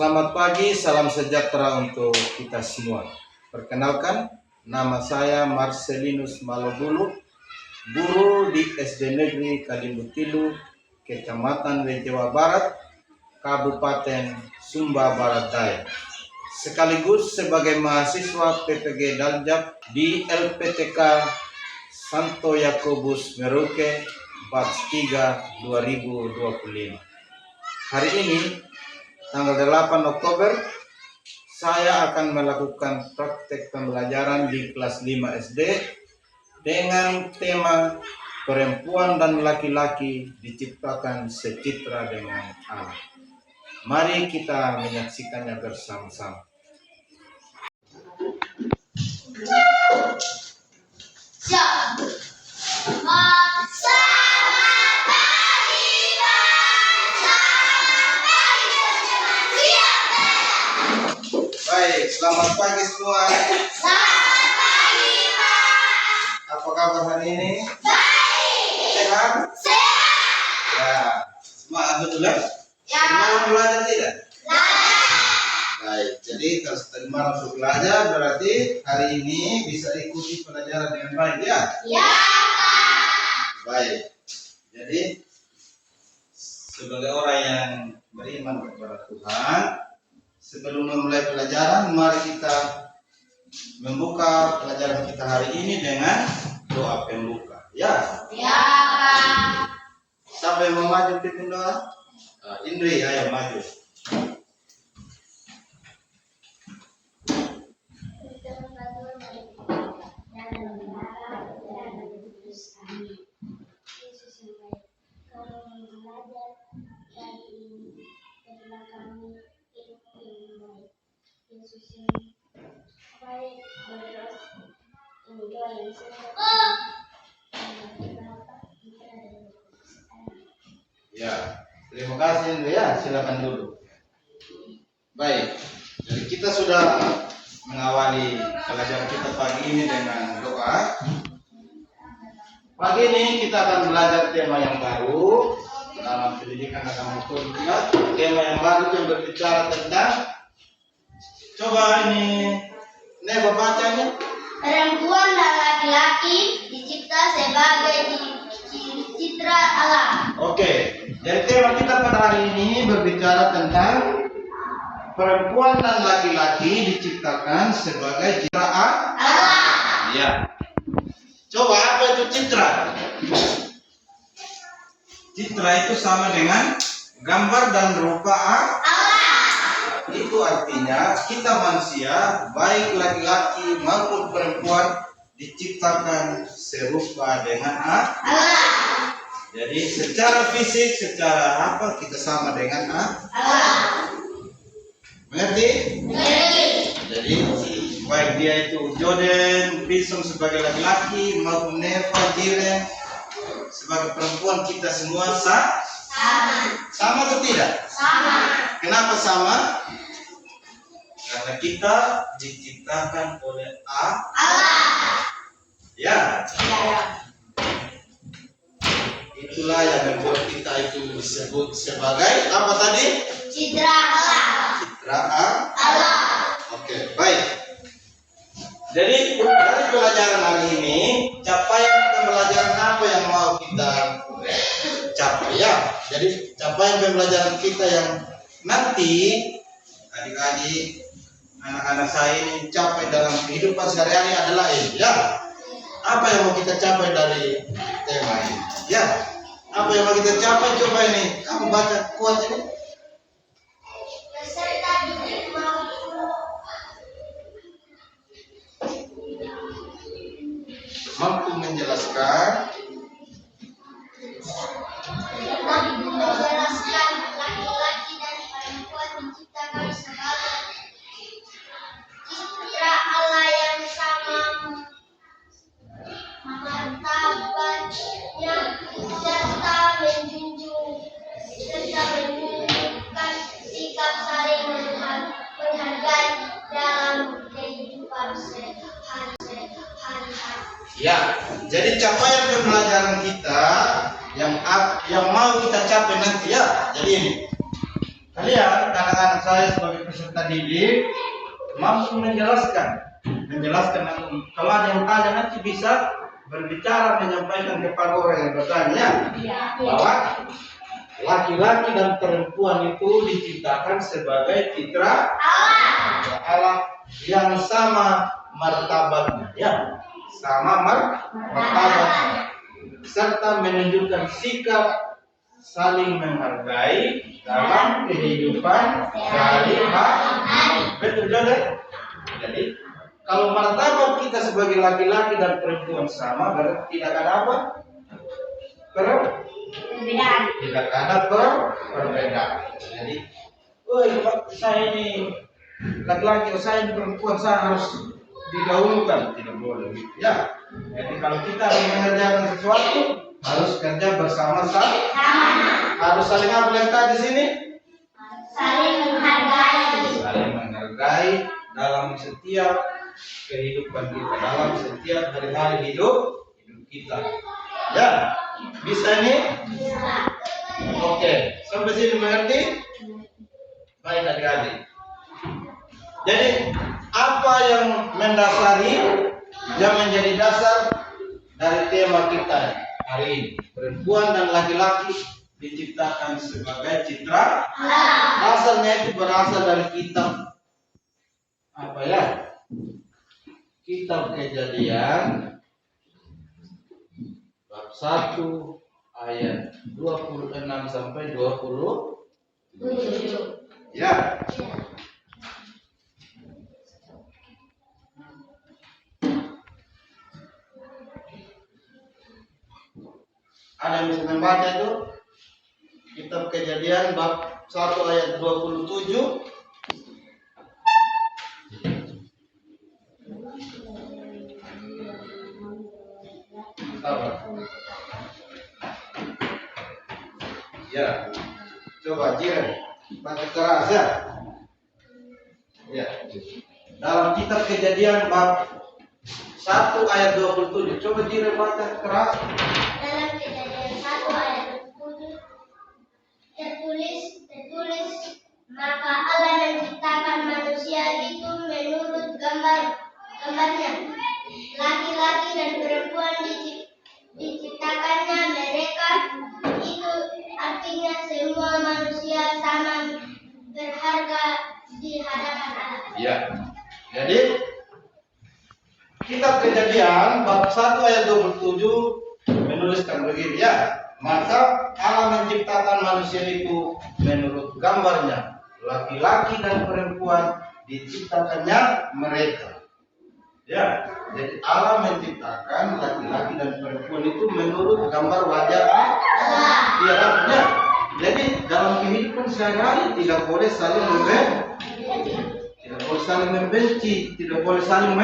Selamat pagi, salam sejahtera untuk kita semua. Perkenalkan, nama saya Marcelinus Malobulu, guru di SD Negeri Kalimbutilu, Kecamatan Jawa Barat, Kabupaten Sumba Barat Daya. Sekaligus sebagai mahasiswa PPG Daljab di LPTK Santo Yakobus Merauke, Batch 3 2025. Hari ini, tanggal 8 Oktober, saya akan melakukan praktek pembelajaran di kelas 5 SD dengan tema perempuan dan laki-laki diciptakan secitra dengan Allah. Mari kita menyaksikannya bersama-sama. Baik, selamat pagi semua. Selamat pagi, Pak. Apa kabar hari ini? Baik. Sehat? Sehat. Ya, semangat betul ya? Ya. Malam belajar tidak? Belajar. Baik, jadi kalau tadi malam sudah belajar berarti hari ini bisa ikuti pelajaran dengan baik ya? Ya, Pak. Baik, jadi sebagai orang yang beriman kepada Tuhan, sebelum memulai pelajaran, mari kita membuka pelajaran kita hari ini dengan doa pembuka. Ya, Ya, Pak. siapa yang mau maju pimpin doa? Indri, ayo maju. Ya, terima kasih Indri ya, silakan dulu. Baik, jadi kita sudah mengawali pelajaran kita pagi ini dengan doa. Pagi ini kita akan belajar tema yang baru dalam pendidikan agama kita. Tema yang baru yang berbicara tentang, coba ini Neba bacanya. Perempuan dan laki-laki dicipta sebagai citra Allah. Oke, jadi tema kita pada hari ini berbicara tentang perempuan dan laki-laki diciptakan sebagai citra Allah. Ya. Coba apa itu citra? Citra itu sama dengan gambar dan rupa Allah. Itu artinya kita manusia, baik laki-laki maupun perempuan, diciptakan serupa dengan Allah. Jadi secara fisik, secara apa kita sama dengan Allah. Mengerti? Mengerti. Jadi baik dia itu Joden, Bison sebagai laki-laki maupun Neva, Jiren sebagai perempuan, kita semua sama atau tidak? Sama. Kenapa sama? Karena kita diciptakan oleh Allah. Ya, Ya. itulah yang membuat kita itu disebut sebagai apa tadi? Citra Allah. Citra Allah. Oke, baik. Jadi dari pelajaran hari ini, capaian pembelajaran apa yang mau kita capai ya? Jadi capaian pembelajaran kita yang nanti adik-adik, anak-anak saya ini capai dalam kehidupan sehari-hari adalah ini ya. Apa yang mau kita capai dari tema ini? Ya. Apa yang mau kita capai? Coba ini, kamu baca kuat ini. Beserta bibit Mampu menjelaskan menjelaskan laki-laki dan perempuan diciptakan sebagai citra Allah yang sama martabatnya serta menunjukkan sikap saling menghargai dalam kehidupan sehari-hari. ya. Jadi capaian pembelajaran kita yang mau kita capai nanti ya. Jadi ini Kalian, anak-anak saya sebagai peserta didik, mampu menjelaskan. Kalau ada yang tanya nanti bisa berbicara, menyampaikan kepada orang yang bertanya bahwa laki-laki dan perempuan itu diciptakan sebagai citra Allah yang sama martabatnya, ya, sama martabatnya, serta menunjukkan sikap saling menghargai dalam kehidupan sehari-hari. Betul, Jodoh? Jadi, kalau martabat kita sebagai laki-laki dan perempuan sama, berarti tidak ada apa? Perbedaan. Tidak ada perbedaan. Jadi, saya ini laki-laki, saya ini perempuan, saya harus didahulukan. Tidak boleh, ya. Jadi kalau kita mengerjakan sesuatu, harus kerja bersama-sama. Harus saling apa yang tadi di sini? Saling menghargai. Saling menghargai dalam setiap kehidupan kita, dalam setiap hari-hari hidup kita. Ya, bisa nih? Bisa. Oke, sampai sini mengerti? Baik adik-adik. Jadi apa yang mendasari, yang menjadi dasar dari tema kita hari ini? Perempuan dan laki-laki diciptakan sebagai citra. Asalnya itu berasal dari kitab apa ya? Kitab Kejadian bab 1 ayat 26 sampai 27. Ya. Ada yang bisa membaca itu? Kitab Kejadian bab 1 ayat 27. Ya. Coba Jiren baca keras ya. Ya. Dalam kitab Kejadian bab 1 ayat 27. Coba Jiren baca keras. Dalam Kejadian 1 ayat 27 tertulis maka Allah menciptakan manusia itu menurut gambarnya, laki-laki dan perempuan diciptakannya mereka. Itu artinya semua manusia sama berharga di hadapan Allah. Ya. Jadi kitab Kejadian bab 1 ayat 27 menuliskan begini ya. Maka Allah menciptakan manusia itu menurut gambarnya, laki-laki dan perempuan diciptakannya mereka. Ya, jadi Allah menciptakan laki-laki dan perempuan itu menurut gambar wajah Allah. Iya, artinya. Jadi dalam kehidupan sehari-hari tidak boleh saling membenci, tidak boleh saling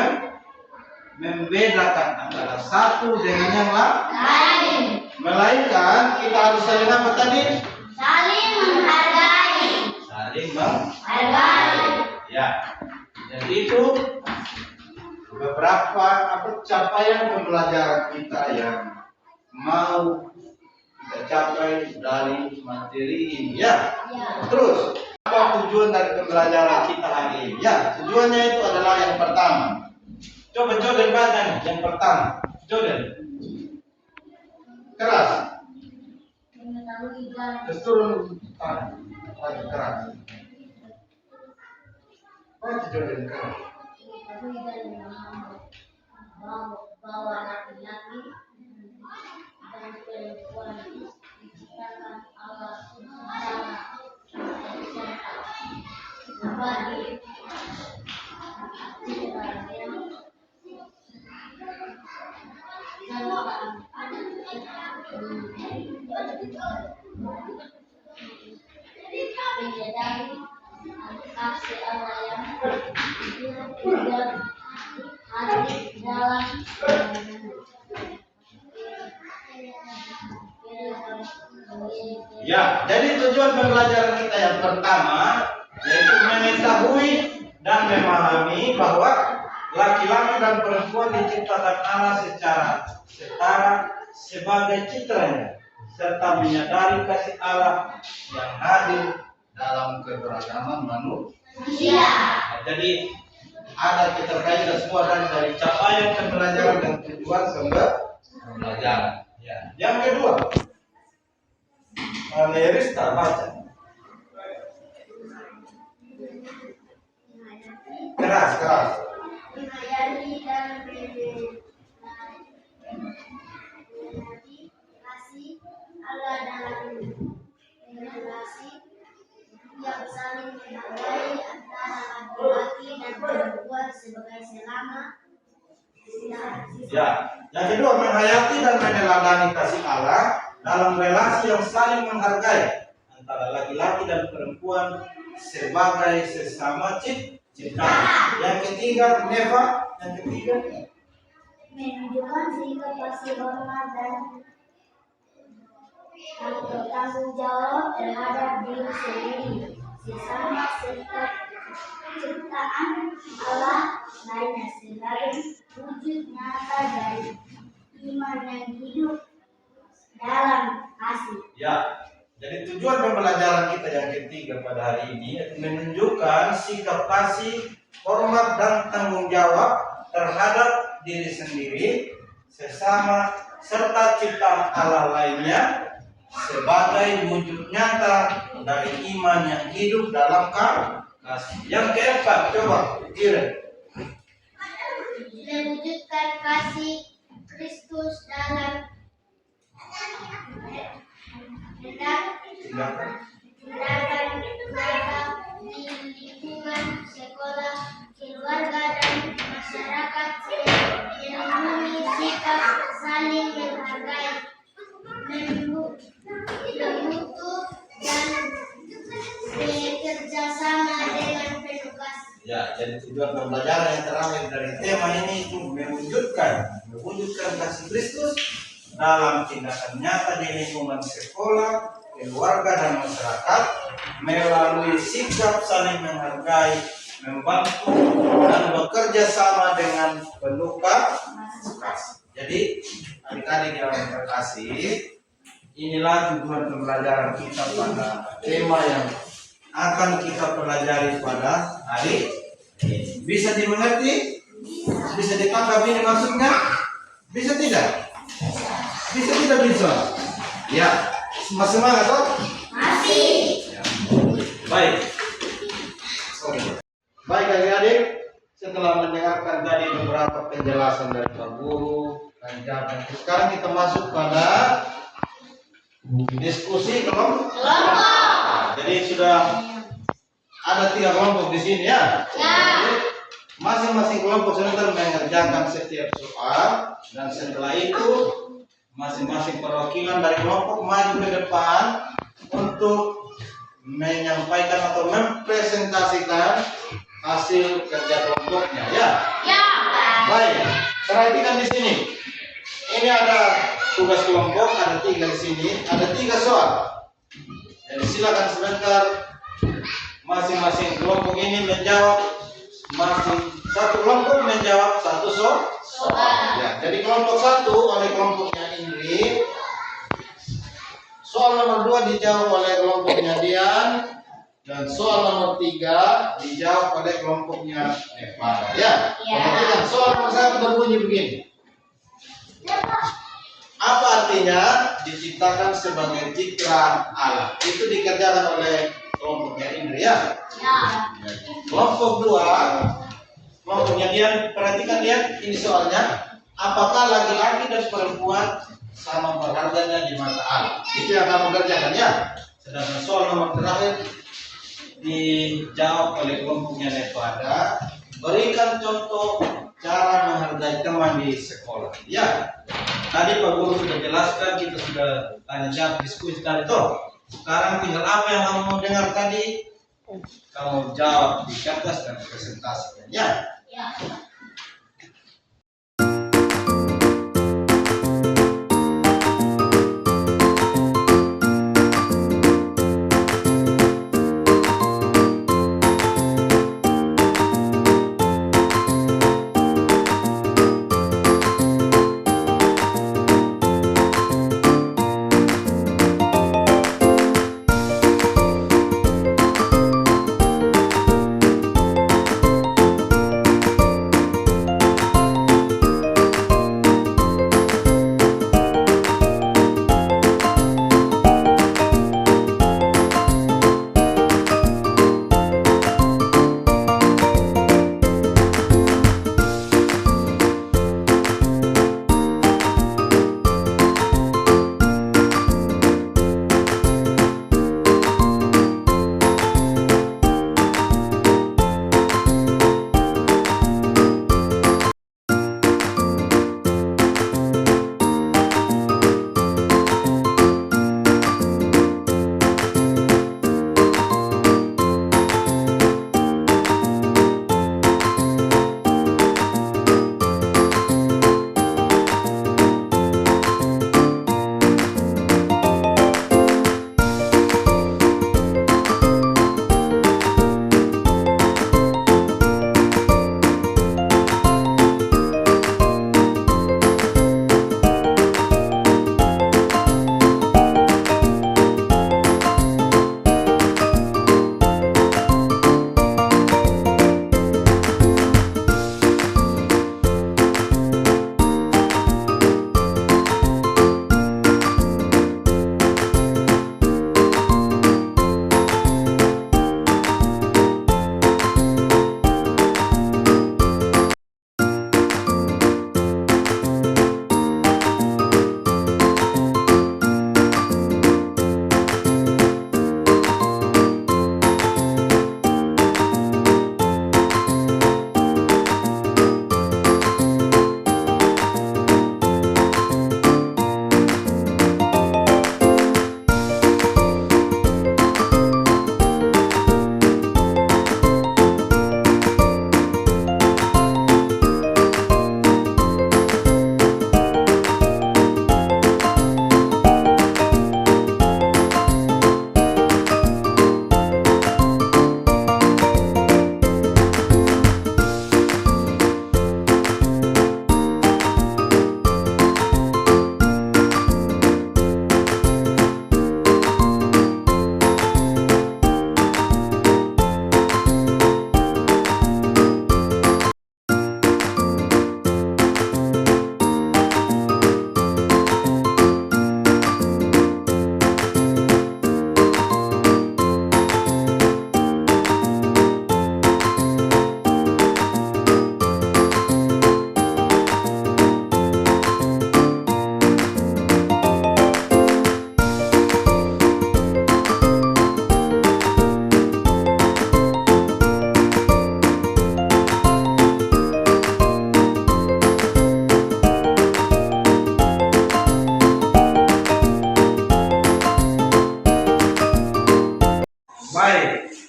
membedakan antara satu dengan yang lain. Melainkan kita harus saling apa tadi? Saling menghargai. Saling menghargai. Ya. Jadi itu beberapa capaian pembelajaran kita yang mau kita capai dari materi ini ya. Terus apa tujuan dari pembelajaran kita hari ini? Ya, tujuannya itu adalah yang pertama. Coba Jordan baca nih, yang pertama. Jordan. Keras. Terus turun lagi keras. Baca Jordan keras. Bahwa laki-laki dan perempuan diciptakan Allah sebagai menyadari kasih Allah yang tidak hadir dalam Ya, jadi tujuan pembelajaran kita yang pertama yaitu mengetahui dan memahami bahwa laki-laki dan perempuan diciptakan Allah secara setara sebagai citranya, serta menyadari kasih Allah yang hadir dalam keberagaman manusia. Iya. Nah, jadi ada keterkaitan semua dari capaian pembelajaran dan tujuan pembelajaran. Ya. Yang kedua, Nerista baca. Keras. Menghayati dan kasih Allah dalam relasi yang saling menghargai antara laki-laki dan perempuan sebagai selama. Ya, yang kedua menghayati dan meneladani kasih Allah dalam relasi yang saling menghargai antara laki-laki dan perempuan sebagai sesama ciptaan. Yang ketiga, Neva, yang ketiga Menunjukkan sikap kasih hormat dan tanggung jawab terhadap diri sendiri, sesama serta ciptaan Allah lainnya sebagai wujud nyata dari iman yang hidup dalam kasih. Ya, jadi tujuan pembelajaran kita yang ketiga pada hari ini yaitu menunjukkan sikap kasih, hormat dan tanggung jawab terhadap diri sendiri, sesama serta ciptaan Allah lainnya sebagai wujud nyata dari iman yang hidup dalam kasih. Yang keempat, coba kira. Mewujudkan kasih Kristus dalam tindakan nyata di lingkungan sekolah, keluarga dan masyarakat, melindungi sikap saling menghargai, bermutu dan bekerja sama dengan penuh kasih. Ya, jadi tujuan pembelajaran yang terakhir dari tema ini itu mewujudkan kasih Kristus dalam tindakan nyata di lingkungan sekolah, keluarga dan masyarakat melalui sikap saling menghargai, membantu dan bekerja sama dengan penuh kasih. Jadi adik-adik yang terkasih, inilah tujuan pembelajaran kita pada tema yang akan kita pelajari pada hari ini. Bisa dimengerti? Bisa ditangkap ini maksudnya? Bisa tidak? Bisa tidak bisa? Ya, masih semangat toh? Masih. Ya. Baik. Oke. Baik adik-adik, setelah mendengarkan tadi beberapa penjelasan dari Pak Guru, sekarang kita masuk pada diskusi kelompok. Jadi sudah ada 3 kelompok di sini ya. Jadi, masing-masing kelompok sebentar mengerjakan setiap soal dan setelah itu masing-masing perwakilan dari kelompok maju ke depan untuk menyampaikan atau mempresentasikan hasil kerja kelompoknya ya. Ya. Baik, perhatikan di sini. Ini ada tugas kelompok, ada 3 di sini, ada 3 soal. Jadi silakan sebentar masing-masing kelompok ini menjawab, satu kelompok menjawab 1 soal. Ya, jadi kelompok 1 oleh kelompoknya Indri, soal nomor 2 dijawab oleh kelompoknya Dian, dan soal nomor 3 dijawab oleh kelompoknya Eva. Ya, perhatikan soal nomor 1 berbunyi begini. Apa artinya diciptakan sebagai ciptaan Allah? Itu dikerjakan oleh kelompoknya Indri ya. Kelompok 2, kelompoknya Dian, perhatikan Dian, ini soalnya. Apakah laki-laki dan perempuan sama berharganya di mata Allah? Itu yang kamu kerjakan ya. Sedangkan soal nomor terakhir dijawab oleh kelompoknya Nevada. Berikan contoh cara menghargai teman di sekolah. Ya, tadi Pak Guru sudah jelaskan, kita sudah tanya jawab diskusi tadi toh. Sekarang tinggal apa yang kamu mau dengar tadi, kamu jawab di kertas dan presentasikan. Ya.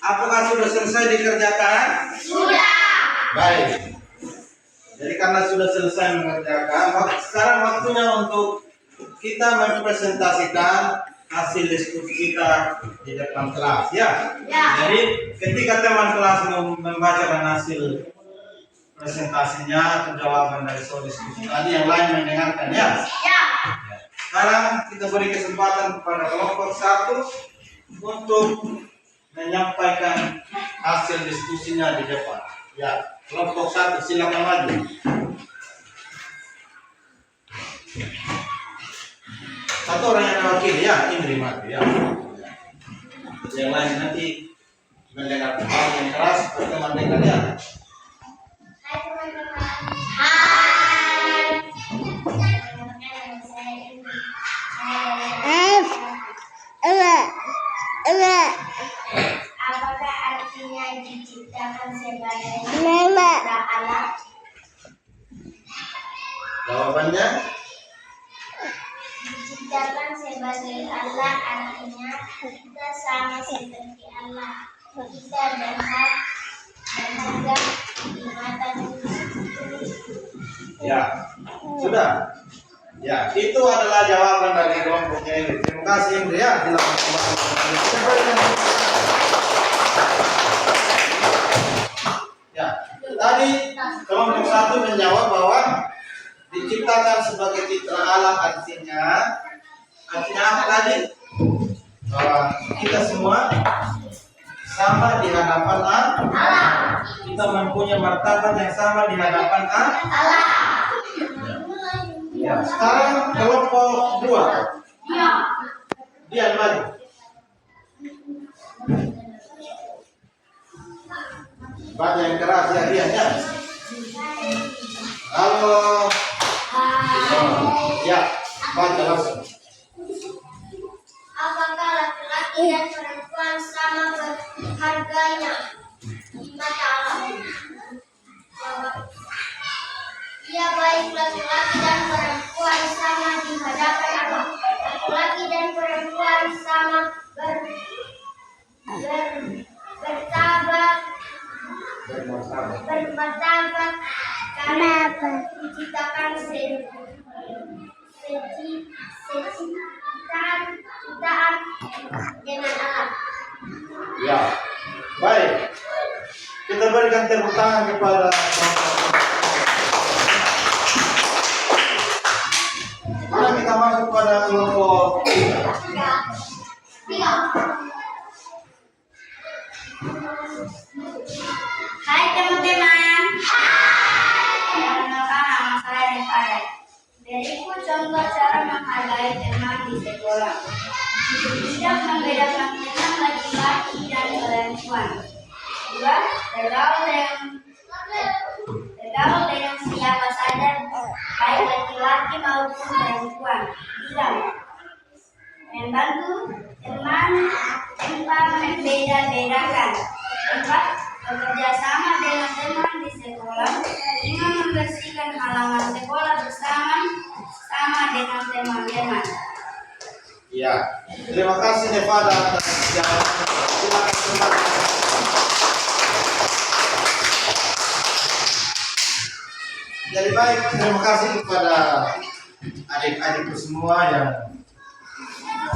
Apakah sudah selesai dikerjakan? Sudah. Baik. Jadi karena sudah selesai mengerjakan, sekarang waktunya untuk kita mempresentasikan hasil diskusi kita di depan kelas, ya. Ya. Jadi ketika teman kelas membacakan hasil presentasinya atau jawaban dari soal diskusi tadi, yang lain mendengarkan, ya. Ya. Sekarang kita beri kesempatan kepada kelompok 1 untuk menyampaikan hasil diskusinya di depan. Ya, kelompok 1 silakan maju. Satu orang yang mewakili, ya, Indri maju, ya. Yang lain nanti mendengar yang keras, teman dengar, ya. Hai teman-teman. Hai. Apakah artinya diciptakan sebagai cipta Allah? Jawabannya, Diciptakan sebagai Allah artinya kita sama seperti Allah. Kita berharga di mata Tuhan. ya, sudah. Ya, itu adalah jawaban dari kelompoknya ini. Terima kasih, Indri, ya. Silakan. Ya, tadi kelompok 1 menjawab bahwa diciptakan sebagai citra Allah artinya apa tadi? Bahwa kita semua sama di hadapan Allah. Kita mempunyai martabat yang sama di hadapan Allah. Ya, sekarang kelompok 2. Dia maju. Baca yang keras, ya, dia, ya. Halo. Ya, baca langsung. Apakah laki-laki dan perempuan sama berharganya di mata Allah? Jawab. Iya, baik, laki-laki dan perempuan sama di hadapan Allah. Laki-laki dan perempuan sama bermartabat karena diciptakan ciptaan dengan Allah. Ya, baik. Kita berikan tepuk tangan kepada Mari kita masuk pada kelompok 3. Hai teman-teman. Hai. Perkenalkan, nama saya Devarai. Beriku contoh cara menghargai teman di sekolah. Tidak membedakan teman laki-laki dan perempuan. 2. Bergaul dengan siapa saja, baik laki-laki maupun perempuan. 3. Membantu teman tanpa membeda-bedakan. 4. Bekerja sama dengan teman di sekolah dengan membersihkan halaman sekolah bersama dengan teman-teman. Ya, terima kasih Nevada atas jawaban. Silakan kembali. Jadi baik, terima kasih kepada adik-adikku semua yang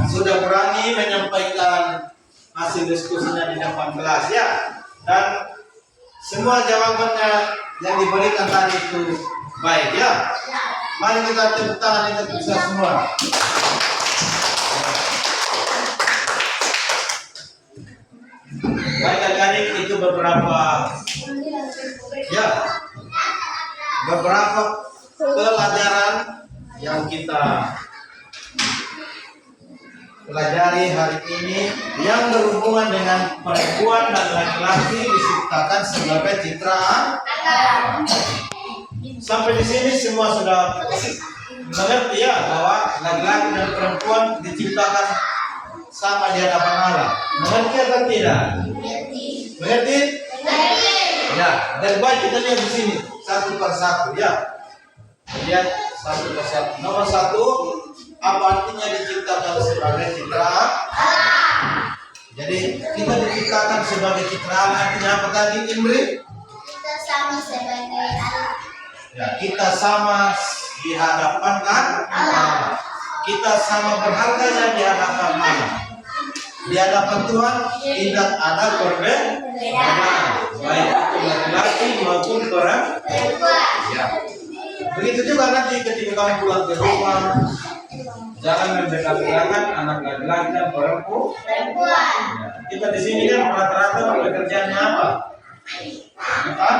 sudah berani menyampaikan hasil diskusinya di depan kelas, ya. Dan semua jawabannya yang diberikan tadi itu baik, ya. Mari kita tepuk tangan untuk bisa semua. Baik adik-adik, itu beberapa pelajaran yang kita pelajari hari ini yang berhubungan dengan perempuan dan laki-laki diciptakan sebagai citra Allah. Sampai di sini semua sudah mengerti, ya, bahwa laki-laki dan perempuan diciptakan sama di hadapan Allah. Mengerti atau tidak? Mengerti? Ya, dan baik kita lihat di sini satu persatu, ya. Lihat satu persatu. Nomor 1, apa artinya diciptakan sebagai citra Allah? Jadi Kita diciptakan sebagai citra Allah. Artinya apa tadi, Imri? Kita sama sebagai Allah. Ya, kita sama di hadapan Allah. Kita sama berharganya di hadapan Allah. Di hadapan Tuhan tidak ada perbedaan, baik itu laki-laki maupun perempuan. Ya. Begitu juga nanti ketika kamu pulang ke rumah, jangan membeda-bedakan anak laki-laki dan perempuan. Ya. Kita di sini kan rata-rata pekerjaannya apa? Bukan?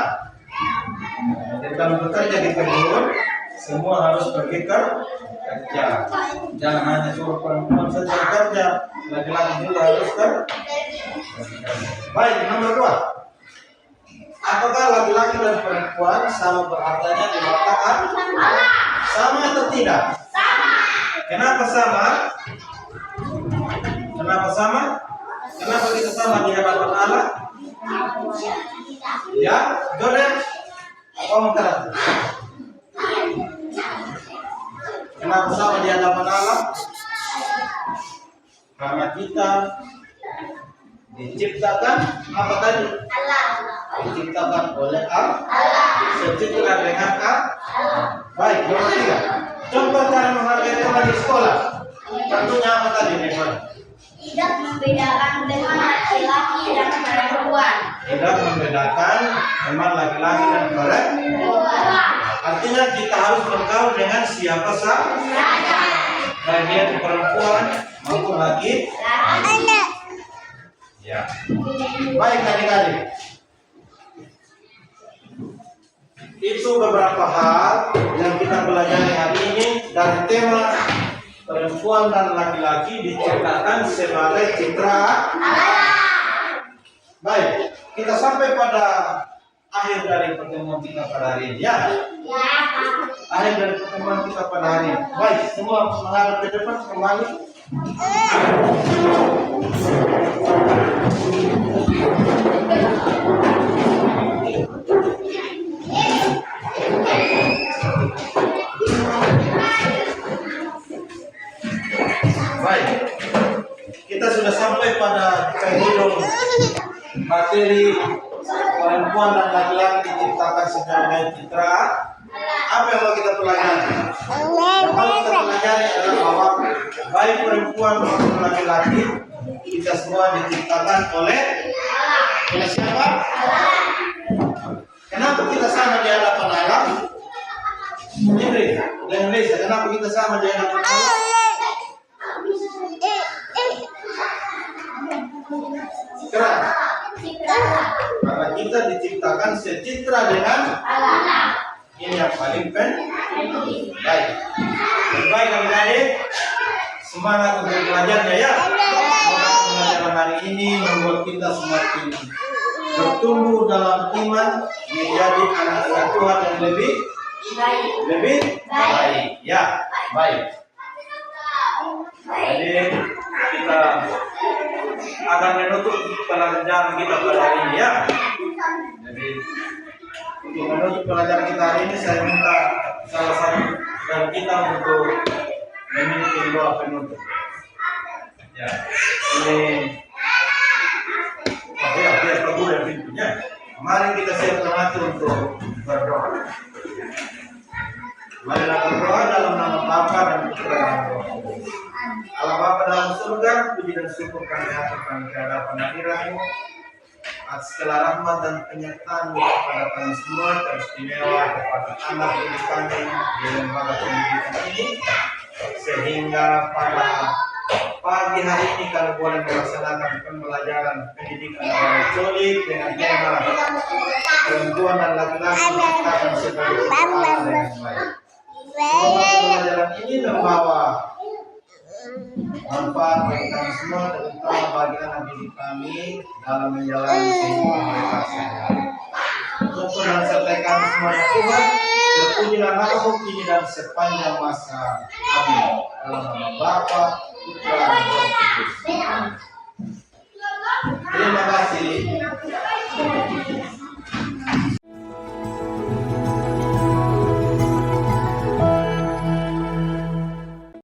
Ketika bekerja di kebun, semua harus pergi kerja. Jangan hanya suruh perempuan saja kerja, laki-laki juga harus kerja. Baik, nomor 2. Apakah laki-laki dan perempuan sama berharganya di mata Allah? Sama atau tidak? Sama. Kenapa sama? Kenapa sama? Kenapa kita sama di hadapan Allah? Ya, Jordan. Komentar. Kenapa sama di hadapan Allah? Karena kita diciptakan apa tadi? Allah. Diciptakan oleh Allah. Secipta dengan Allah. Baik, nomor 3. Contoh cara menghargai teman di sekolah. Contohnya apa tadi, Nevan? Tidak membedakan dengan laki-laki dan perempuan. Tidak membedakan teman laki-laki dan perempuan. Artinya kita harus bergaul dengan siapa saja, baik dia itu perempuan maupun laki. Ya. Baik adik-adik. Itu beberapa hal yang kita pelajari hari ini dari tema perempuan dan laki-laki diciptakan sebagai citra Allah. Baik, kita sampai pada akhir dari pertemuan kita pada hari ini ya. Akhir dari pertemuan kita pada hari ini. Baik, semua menghadap ke depan kembali. Baik, kita sudah sampai pada penghujung materi perempuan dan laki-laki diciptakan sebagai citra. Apa yang mau kita pelajari? Yang mau kita pelajari adalah bahwa baik perempuan maupun laki-laki kita semua diciptakan oleh siapa? Kenapa kita sama di hadapan Allah? Indonesia, kenapa kita sama di hadapan Allah? Karena kita diciptakan secitra dengan Allah. Ini yang paling penting. Baik. Baik adik-adik, semangat untuk belajarnya ya. Semoga pembelajaran hari ini membuat kita semakin bertumbuh dalam iman, menjadi anak-anak Tuhan yang lebih baik. Ya, baik. Jadi kita akan menutup pelajaran kita pada hari ini ya. Jadi untuk menutup pelajaran kita hari ini saya minta salah satu dari kita untuk memimpin doa penutup. Ya, ini biar Prabu yang pintunya. Mari kita siapkan hati untuk berdoa. Marilah berdoa dalam nama Bapa dan Putra dan Roh Kudus. Allah Bapa dalam surga, puji dan syukur kami aturkan kehadapan hadirat-Mu atas segala rahmat dan penyertaan-Mu kepada kami semua, teristimewa kepada anak didik kami di lembaga pendidikan ini, sehingga pada pagi hari ini kami boleh melaksanakan pembelajaran pendidikan Katolik dengan tema perempuan dan laki-laki diciptakan sebagai Allah dengan baik. Semoga pembelajaran ini membawa manfaat bagi kami semua, terutama bagi anak didik kami dalam menjalani kehidupan mereka sehari-hari. Tuntun dan sertai kami semua ya Tuhan, terpujilah nama-Mu kini dan sepanjang masa. Amin. Dalam nama Bapa, Putra dan Roh Kudus. Terima kasih.